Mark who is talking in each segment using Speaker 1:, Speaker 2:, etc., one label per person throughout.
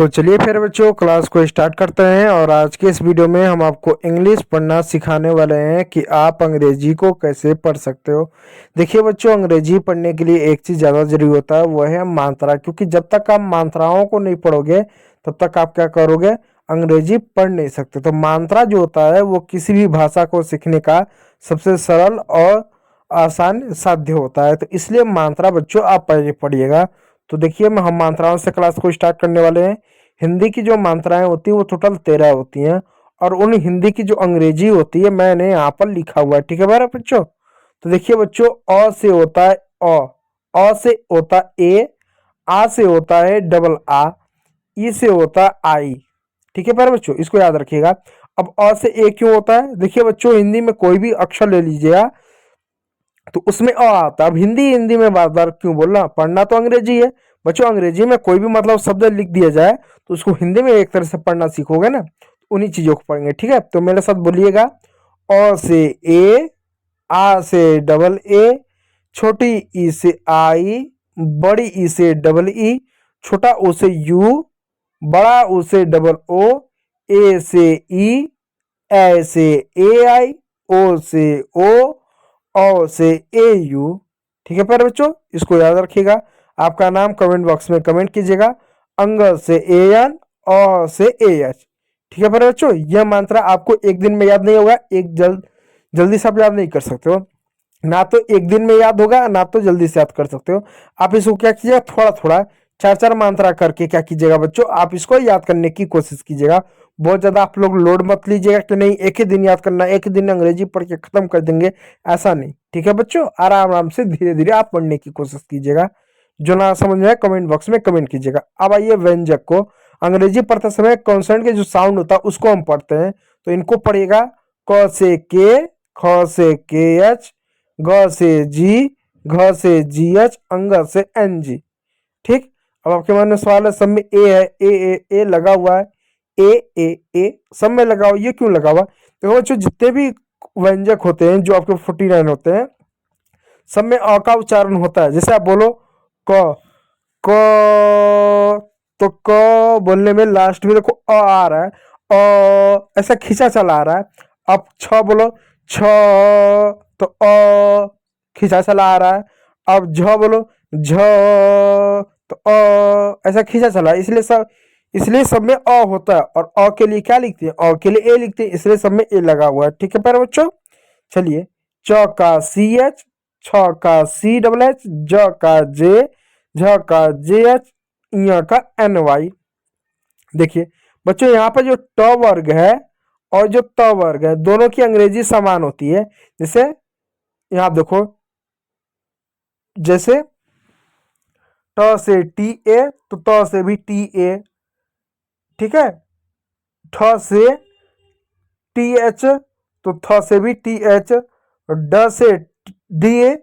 Speaker 1: तो चलिए फिर बच्चों क्लास को स्टार्ट करते हैं। और आज के इस वीडियो में हम आपको इंग्लिश पढ़ना सिखाने वाले हैं कि आप अंग्रेजी को कैसे पढ़ सकते हो। देखिए बच्चों, अंग्रेजी पढ़ने के लिए एक चीज़ ज़्यादा जरूरी होता है, वह है मात्रा। क्योंकि जब तक आप मात्राओं को नहीं पढ़ोगे तब तक आप क्या करोगे, अंग्रेजी पढ़ नहीं सकते। तो मात्रा जो होता है वो किसी भी भाषा को सीखने का सबसे सरल और आसान साध्य होता है। तो इसलिए मात्रा बच्चों आप पहले पढ़िएगा। तो देखिए हम मात्राओं से क्लास को स्टार्ट करने वाले हैं। हिंदी की जो मात्राएं होती हैं वो टोटल 13 होती हैं। और उन हिंदी की जो अंग्रेजी होती है मैंने यहाँ पर लिखा हुआ है, ठीक है मेरा बच्चों। तो देखिए बच्चों, अ से होता है अ से होता है ए, आ से होता है डबल आ, ई से होता है आई, ठीक है प्यारे बच्चों, इसको याद रखिएगा। अब अ से ए क्यों होता है, देखिए बच्चों हिंदी में कोई भी अक्षर ले लीजिएगा तो उसमें अ आता है। अब हिंदी हिंदी में बार बार क्यों बोलना, पढ़ना तो अंग्रेजी है बच्चों। अंग्रेजी में कोई भी मतलब शब्द लिख दिया जाए तो उसको हिंदी में एक तरह से पढ़ना सीखोगे ना, तो उन्हीं चीजों को पढ़ेंगे, ठीक है। तो मेरे साथ बोलिएगा, अ से ए, आ से डबल ए, छोटी ई से आई, बड़ी ई से डबल ई, छोटा ओ से यू, बड़ा ओ से डबल ओ, ए से ई, ए से ए आई, ओ से ओ से ए यू, ठीक है प्यारे बच्चों, इसको याद रखिएगा। आपका नाम कमेंट बॉक्स में कमेंट कीजिएगा। अंग से ए एन, अ से ए एच, ठीक है प्यारे बच्चों। यह मंत्र आपको एक दिन में याद नहीं होगा, एक जल्दी से आप याद नहीं कर सकते हो। ना तो एक दिन में याद होगा, ना तो जल्दी से याद कर सकते हो। आप इसको क्या कीजिएगा, थोड़ा थोड़ा चार चार मात्रा करके क्या कीजिएगा बच्चों, आप इसको याद करने की कोशिश कीजिएगा। बहुत ज्यादा आप लोग लोड मत लीजिएगा कि नहीं एक ही दिन याद करना, एक ही दिन अंग्रेजी पढ़ के खत्म कर देंगे, ऐसा नहीं, ठीक है बच्चों। आराम आराम से धीरे धीरे आप पढ़ने की कोशिश कीजिएगा। जो ना समझ में आए कमेंट बॉक्स में कमेंट कीजिएगा। अब आइए व्यंजक को, अंग्रेजी पढ़ते समय कॉन्सोनेंट के जो साउंड होता है उसको हम पढ़ते हैं। तो इनको पढ़िएगा, क से के, ख से के एच, ग से जी, घ से जी एच, अंग से एन जी, ठीक। अब आपके मन में सवाल है, सब में ए है, ए लगा हुआ है, ए सब में लगा हुआ, ये क्यों लगा हुआ। देखो बच्चों, जितने भी व्यंजक होते हैं जो आपके 49 होते हैं, सब में अ का उच्चारण होता है। जैसे आप बोलो क क, तो क बोलने में लास्ट में देखो अ आ रहा है, ऐसा खींचा चला आ रहा है। अब छ बोलो, छ, तो खींचा चला आ रहा है। अब झ बोलो, झ, तो ऐसा खींचा चला, इसलिए सब में अ होता है। और अ के लिए क्या लिखते हैं, अ के लिए ए लिखते हैं, इसलिए सब में ए लगा हुआ है, ठीक है प्यारे बच्चों। चलिए, च का सी एच, छ का सी डबल एच, ज का जे, झ का जे एच, य का एन वाई। देखिए बच्चों, यहाँ पर जो ट वर्ग है और जो त वर्ग है दोनों की अंग्रेजी समान होती है। जैसे यहाँ देखो, जैसे ट से टी ए तो त से भी टी ए, ठीक है। ठ से टी एच तो थ से भी टी एच, ड से डी ए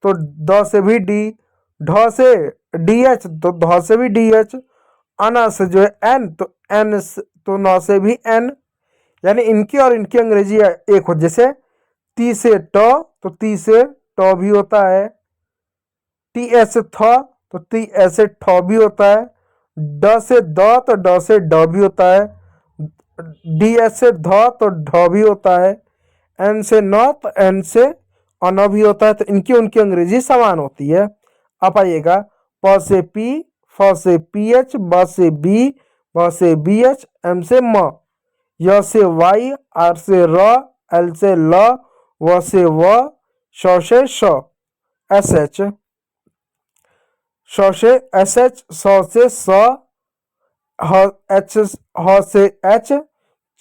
Speaker 1: तो द से भी डी, ढ से डी एच तो ध से भी डी एच, अना से जो है एन तो एन तो न से भी एन। यानी इनकी और इनकी अंग्रेजी एक हो। जैसे ती से ट तो ती से ट भी होता है, टी एस से थ तो टी एस से ठ भी होता है, ड से द तो ड से ड भी होता है, डी एस से ध तो ढ भी होता है, एन से न तो एन से अन भी होता है। तो इनकी उनकी अंग्रेजी समान होती है। अब आइएगा, प से पी, फ से पी एच, ब से बी, भ से बी एच, एम से म, य से वाई, आर से र, एल से ल, व से व, श से श, एस एच, श से एस एच, स से स, ह से एच,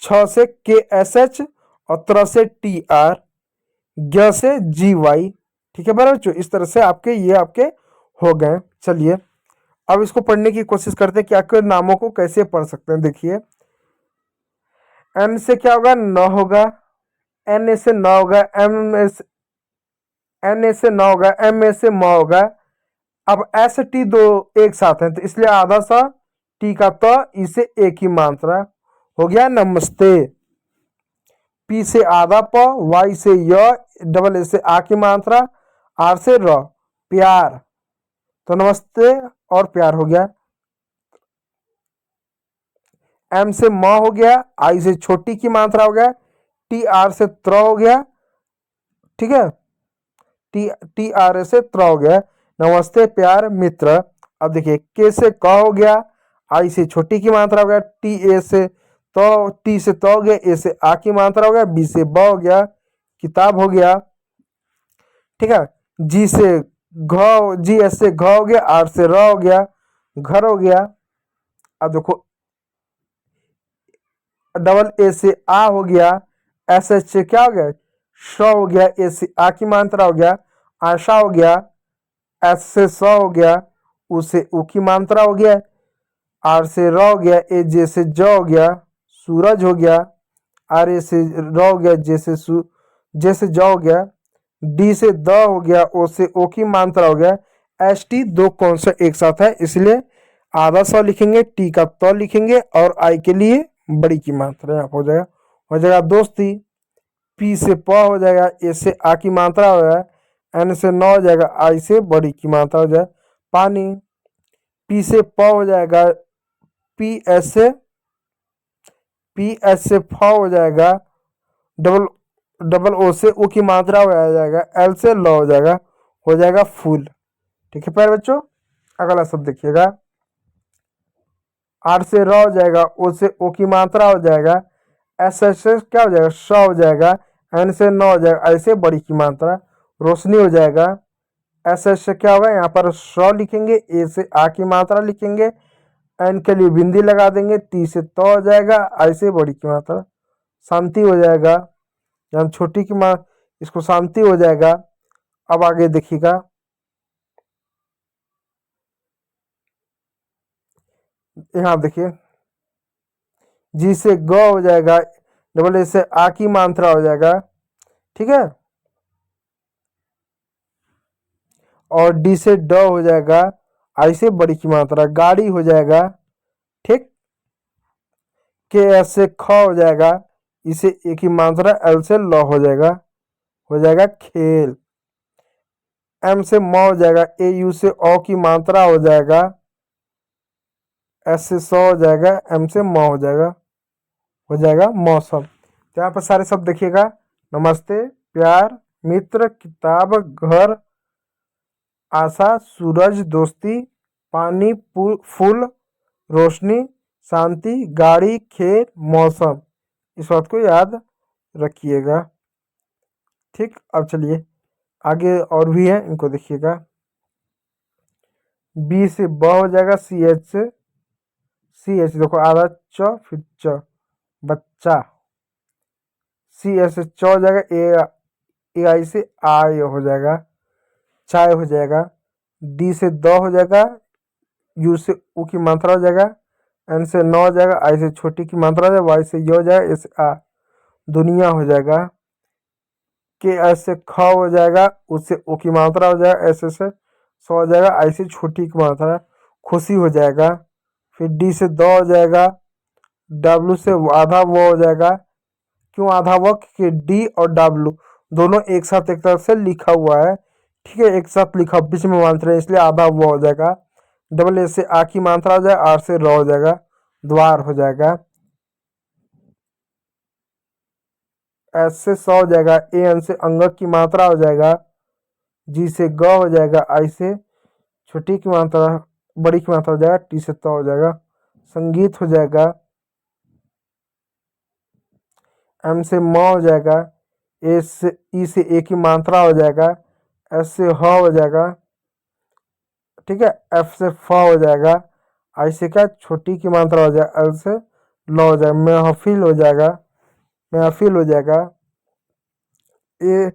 Speaker 1: छ से के एस एच, और त्र से टी आर, ग से जी वाई, ठीक है बराबर बच्चों। इस तरह से आपके ये आपके हो गए। चलिए अब इसको पढ़ने की कोशिश करते हैं कि आपके नामों को कैसे पढ़ सकते हैं। देखिए, एन से क्या होगा, न होगा, एन ए से न होगा, एन ए से न होगा, एम ए से म होगा। अब एस टी दो एक साथ हैं तो इसलिए आधा सा टी का त, इसे एक ही मात्रा हो गया नमस्ते। पी से आधा प, वाई से य, डबल ए से आ की मात्रा, आर से र, प्यार। तो नमस्ते और प्यार हो गया। एम से म हो गया, आई से छोटी की मात्रा हो गया, टी आर से त्र हो गया, ठीक है, टी टी आर से त्र हो गया, नमस्ते प्यार मित्र। अब देखिए के से क हो गया, आई से छोटी की मात्रा हो गया, टी ए से तो, टी से तो हो गया, ए से आ की मात्रा हो गया, बी से ब हो गया, किताब हो गया, ठीक है, जी से घ, जी एस से घ हो गया, आर से र हो गया, घर हो गया। अब देखो डबल ए से आ हो गया, एस एच से क्या हो गया, श हो गया, ए से आ की मात्रा हो गया, आशा हो गया, एस से स हो गया, उ से उ की मात्रा हो गया, आर से र हो गया, ए जे से ज हो गया, सूरज हो गया, आर ए से र हो गया, जे से ज हो गया, डी से द हो गया, ओ से ओ की मात्रा हो गया, एस टी दो कौन सा एक साथ है इसलिए आधा स लिखेंगे, टी का त लिखेंगे और आई के लिए बड़ी की मात्रा यहाँ हो जाएगा, दोस्ती। पी से प हो जाएगा, ए से आ की मात्रा हो जाएगा, एन से न हो जाएगा, आई से बड़ी की मात्रा हो जाए, पानी। पी से प हो जाएगा, पी एस से फ हो जाएगा, डबल ओ से उ की मात्रा हो जाएगा, एल से ल हो जाएगा फूल। ठीक है प्यारे बच्चों, अगला शब्द देखिएगा, आर से र हो जाएगा, ओ से ओ की मात्रा हो जाएगा, एस एस से क्या हो जाएगा, श हो जाएगा, एन से न हो जाएगा, ऐसे बड़ी की मात्रा, रोशनी हो जाएगा, एस एस से क्या होगा, यहाँ पर श लिखेंगे, ए से आ की मात्रा लिखेंगे, एन के लिए बिंदी लगा देंगे, टी से तो हो जाएगा, ऐसे बड़ी की मात्रा, शांति हो जाएगा, यहाँ छोटी की इसको शांति हो जाएगा। अब आगे देखिएगा, यहाँ देखिए, जी से ग हो जाएगा, डबल ए से आ की मात्रा हो जाएगा, ठीक है, और डी से ड हो जाएगा, आई से बड़ी की मात्रा, गाड़ी हो जाएगा, ठीक, के एस से ख हो जाएगा, इसे ए की मात्रा, एल से ल हो जाएगा खेल। एम से म हो जाएगा, ए यू से ओ की मात्रा हो जाएगा, एस से स हो जाएगा, एम से म हो जाएगा मौसम। तो यहाँ पर सारे शब्द देखिएगा, नमस्ते प्यार मित्र, किताब, घर, आशा, सूरज, दोस्ती, पानी, फूल, रोशनी, शांति, गाड़ी, खेल, मौसम। इस बात को याद रखिएगा। ठीक, अब चलिए आगे और भी है, इनको देखिएगा, बी से ब हो जाएगा, सी एच देखो आधा च फिर च, बच्चा, सी एस से च हो जाएगा, ए आई से आय हो जाएगा, चाय हो जाएगा, डी से द हो जाएगा, यू से उ की मात्रा हो जाएगा, एन से न हो जाएगा, आई से छोटी की मात्रा हो जाएगा, वाई से य हो जाएगा, एस आ दुनिया हो जाएगा, के एस से ख हो जाएगा, उससे उ की मात्रा हो जाएगा, एस से स हो जाएगा, आई से छोटी की मात्रा, खुशी हो जाएगा, फिर डी से द हो जाएगा, डब्लू से आधा वो हो जाएगा, क्यों आधा वो, क्योंकि डी और डब्लू दोनों एक साथ एक तरफ से लिखा हुआ है, ठीक है, एक साथ लिखा बीच में मात्रा है इसलिए आधा वो हो जाएगा, डबल ए से आ की मात्रा हो जाएगा, आर से र हो जाएगा, द्वार हो जाएगा, एस से स हो जाएगा, ए एन से अंगक की मात्रा हो जाएगा, जी से ग हो जाएगा, आई से छोटी की मात्रा बड़ी की मात्रा हो जाएगा, टी से तो हो जाएगा, संगीत हो जाएगा, एम से म हो जाएगा, ए से ई से ए की मात्रा हो जाएगा, एस से ह हो जाएगा, ठीक है, एफ से फ हो जाएगा, आई से क्या छोटी की मात्रा हो जाएगा, एल से ल हो जाएगा, महफिल हो जाएगा, ए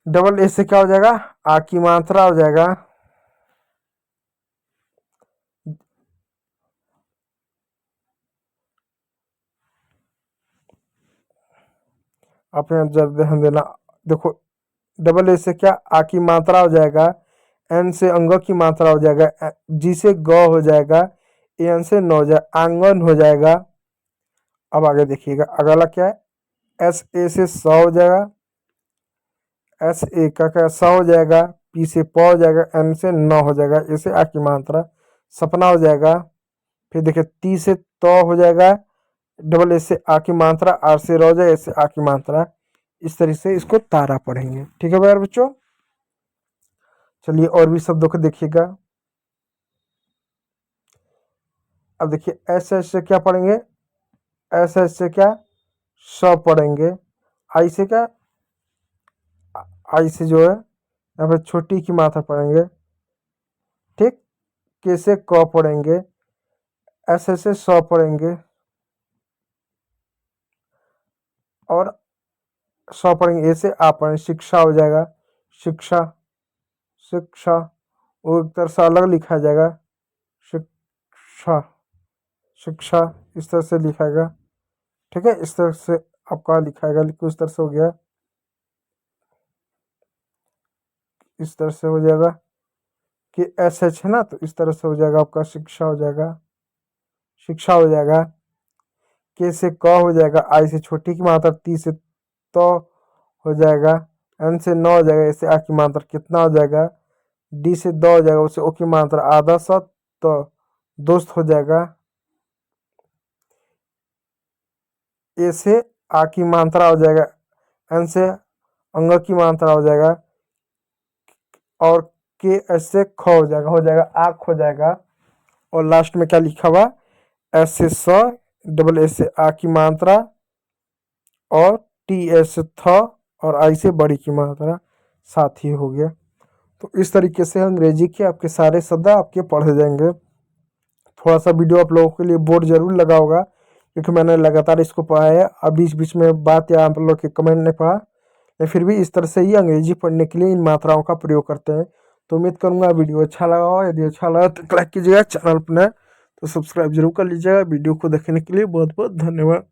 Speaker 1: डबल ए से क्या हो जाएगा, आ की मात्रा हो जाएगा, आप यहाँ जरा ध्यान देना, देखो डबल ए से क्या आ की मात्रा हो जाएगा, एन से अंग की मात्रा हो जाएगा, जी से ग हो जाएगा, ए एन से न हो जाएगा, आंगन हो जाएगा। अब आगे देखिएगा अगला क्या है, एस ए से स हो जाएगा, एस ए का क्या स हो जाएगा, पी से प हो जाएगा, एन से न हो जाएगा, ए से आ की मात्रा, सपना हो जाएगा, फिर देखिए ती से तो हो जाएगा, डबल एस से आ की मात्रा, आर से रो जाए, एस से आ की मात्रा। इस तरीके से इसको तारा पढ़ेंगे। ठीक है यार बच्चों, चलिए और भी शब्दों को देखिएगा। अब देखिए एस एस से क्या पढ़ेंगे, एस एस से क्या स पढ़ेंगे। आई से क्या, आई से जो है यहाँ पे छोटी की मात्रा पढ़ेंगे। ठीक, के से क पढ़ेंगे, एस एस से स पढ़ेंगे और स पढ़ेंगे, ए से आ पढ़ेंगे, शिक्षा हो जाएगा, शिक्षा, शिक्षा वो एक तरह से अलग लिखा जाएगा, शिक्षा, शिक्षा इस तरह से लिखाएगा। ठीक है, इस तरह से आपका लिखाएगा, कुछ तरह से हो गया, इस तरह से हो जाएगा कि एस एच है ना, तो इस तरह से हो जाएगा आपका शिक्षा हो जाएगा, शिक्षा हो जाएगा। के से क हो जाएगा, आई से छोटी की मात्रा, ती से तो हो जाएगा, एन से न हो जाएगा, ऐसे आ की मात्रा कितना हो जाएगा, डी से द हो जाएगा, उससे ओ की मात्रा आधा सा तो दोस्त हो जाएगा। ए से आ की मात्रा हो जाएगा, एन से अंग की मात्रा हो जाएगा और के एस से ख हो जाएगा आँख हो जाएगा। और लास्ट में क्या लिखा हुआ, एस से स, डबल एस से आ की मात्रा और टी एस से थ और आई से बड़ी की मात्रा, साथ ही हो गया। तो इस तरीके से अंग्रेजी के आपके सारे शब्द आपके पढ़े जाएंगे। थोड़ा सा वीडियो आप लोगों के लिए बोर जरूर लगा होगा क्योंकि मैंने लगातार इसको पढ़ा है, अब बीच बीच में बात या आप लोग के कमेंट नहीं पढ़ा, लेकिन फिर भी इस तरह से ही अंग्रेजी पढ़ने के लिए इन मात्राओं का प्रयोग करते हैं। तो उम्मीद करूंगा वीडियो अच्छा लगा हो, यदि अच्छा लगा तो लाइक कीजिएगा, चैनल पर तो सब्सक्राइब जरूर कर लीजिएगा। वीडियो को देखने के लिए बहुत बहुत धन्यवाद।